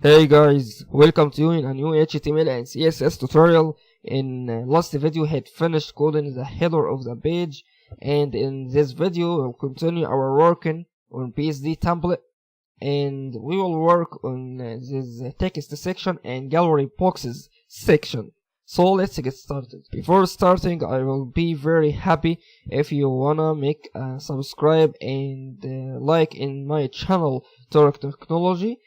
Hey guys, welcome to you in a new HTML and CSS tutorial. In last video we had finished coding the header of the page, and in this video we'll continue our working on PSD template, and we will work on this text section and gallery boxes section. So let's get started. Before starting, I will be very happy if you wanna make a subscribe and like in my channel Torok Technology,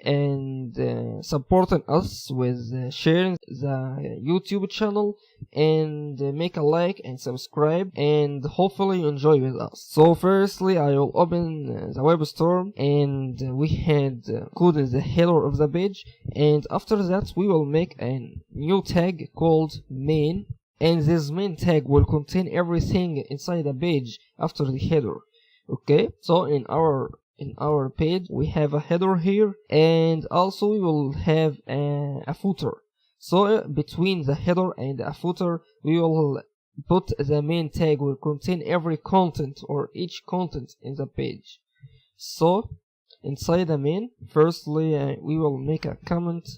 and supporting us with sharing the YouTube channel, and make a like and subscribe, and hopefully you enjoy with us. So firstly I will open the web store, and we had coded the header of the page, and after that we will make a new tag called main, and this main tag will contain everything inside the page after the header. Okay, so in our page we have a header here, and also we will have a footer. So between the header and a footer we will put the main tag will contain every content or each content in the page. So inside the main, firstly we will make a comment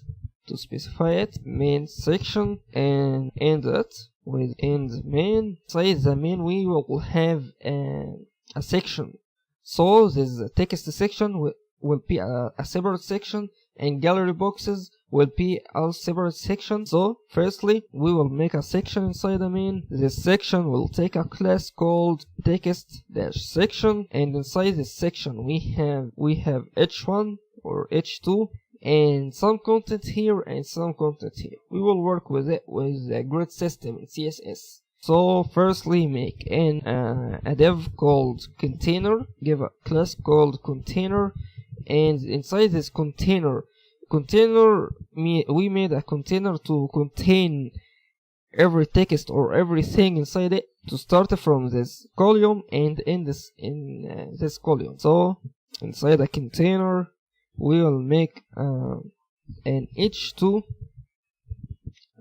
to specify it, main section, and end it with end main. Inside the main we will have a section. So this text section will be a separate section, and gallery boxes will be a separate section. So firstly we will make a section inside the main. This section will take a class called text-section, and inside this section we have h1 or h2 and some content here and some content here. We will work with it with a grid system in CSS. So firstly make a div called container, give a class called container, and inside this container we made a container to contain every text or everything inside it, to start from this column and end this in this column. So inside the container we will make an h2.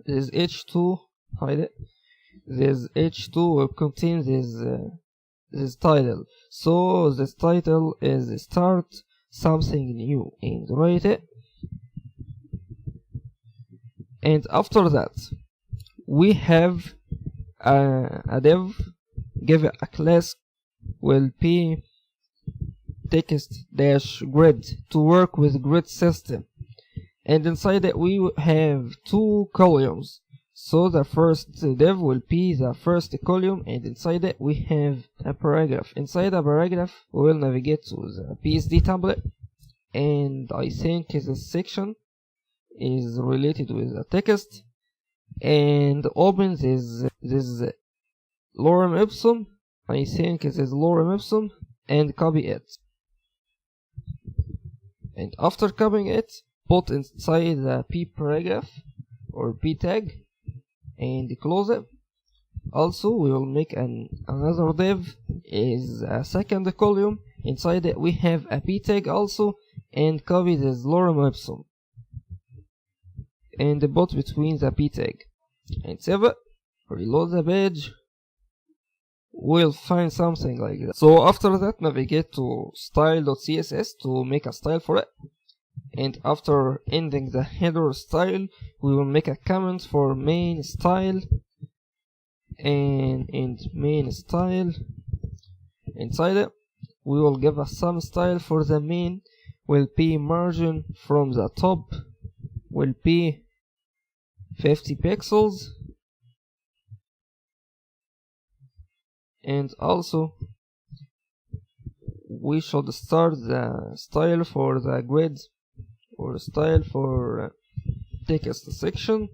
This h2, hide it. This h2 will contain this title. So this title is start something new, and write it. And after that we have a div, give it a class will be text-grid to work with grid system, and inside it we have two columns. So the first div will be the first column, and inside it we have a paragraph. Inside the paragraph we will navigate to the PSD template, and I think this section is related with the text, and open this lorem ipsum. I think it is lorem ipsum, and copy it. And after copying it, put inside the p paragraph or p tag and close it. Also we will make another div is a second column. Inside it we have a p tag also, and copy this lorem ipsum and put between the p tag, and save it. Reload the page, we'll find something like that. So after that navigate to style.css to make a style for it, and after ending the header style we will make a comment for main style, and main style. Inside it we will give a some style for the main, will be margin from the top will be 50 pixels, and also we should start the style for the grid or style for text section,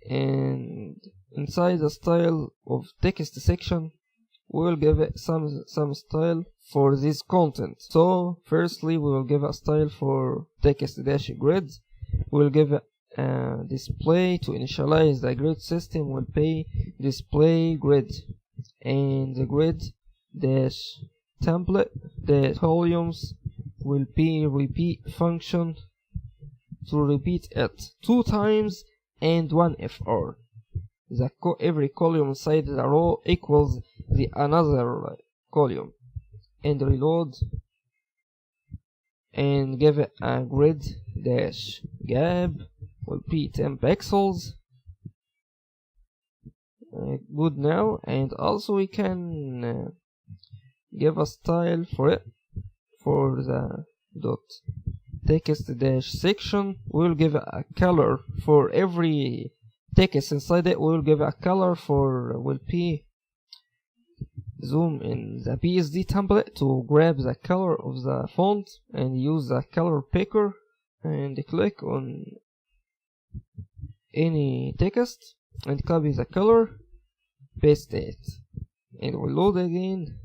and inside the style of text section we will give it some style for this content. So firstly we will give a style for text-grid. We will give it display to initialize the grid system will be display grid, and the grid dash template. The columns will be repeat function to repeat it 2 times and 1 fr. Every column inside the row equals the another column, and reload and give it a grid dash gap will be 10 pixels. Good now, and also we can give a style for it. For the dot text dash section, we'll give it a color for every text inside it. We'll give a color for will be zoom in the PSD template to grab the color of the font and use the color picker and click on any text and copy the color, paste it, and we'll load again.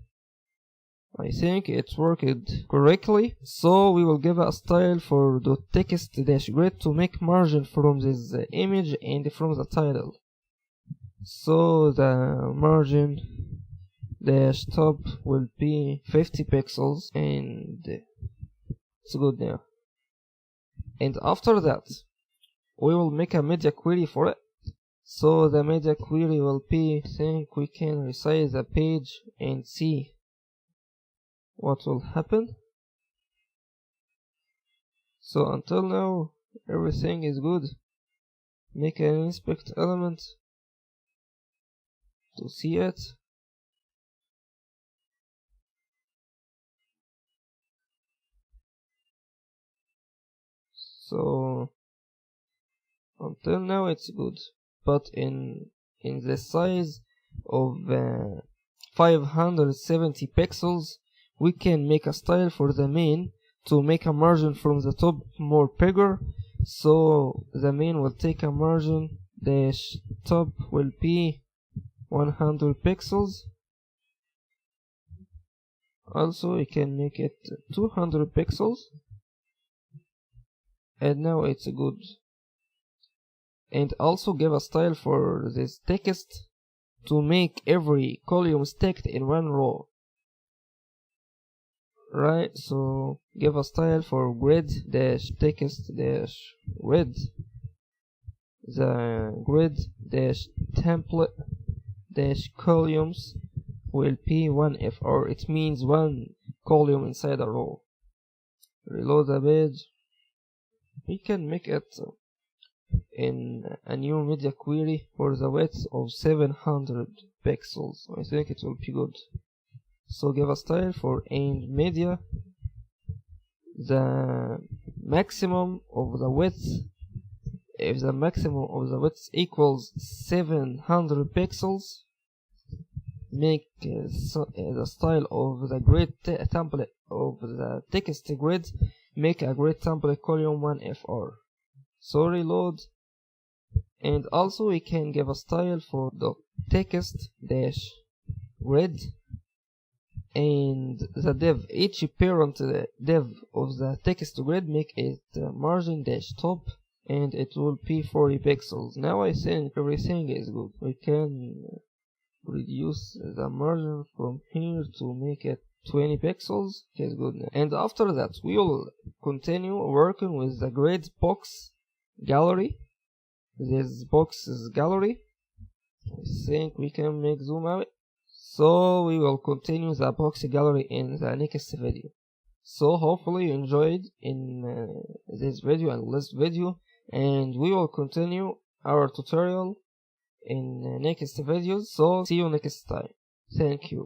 I think it's worked correctly, so we will give a style for the text dash grid to make margin from this image and from the title. So the margin dash top will be 50 pixels, and it's good now. And after that, we will make a media query for it. So the media query will be, I think we can resize the page and see what will happen. So until now everything is good. Make an inspect element to see it. So until now it's good, but in the size of 570 pixels we can make a style for the main to make a margin from the top more bigger. So the main will take a margin dash top will be 100 pixels. Also we can make it 200 pixels, and now it's good. And also give a style for this text to make every column stacked in one row. Right, so give a style for grid dash text dash grid. The grid dash template dash columns will be 1FR. It means one column inside a row. Reload the page. We can make it in a new media query for the width of 700 pixels. I think it will be good. So give a style for end media. The maximum of the width, if the maximum of the width equals 700 pixels, make the style of the grid template of the text grid, make a grid template column 1FR. So reload, and also we can give a style for the text dash grid, and the div, each parent div of the text grid, make it margin dash top, and it will be 40 pixels. Now I think everything is good. We can reduce the margin from here to make it 20 pixels. Okay, good now. And after that we will continue working with the grid box gallery. This box is gallery. I think we can make zoom out. So we will continue the box gallery in the next video. So hopefully you enjoyed in this video and this video, and we will continue our tutorial in next videos. So see you next time. Thank you.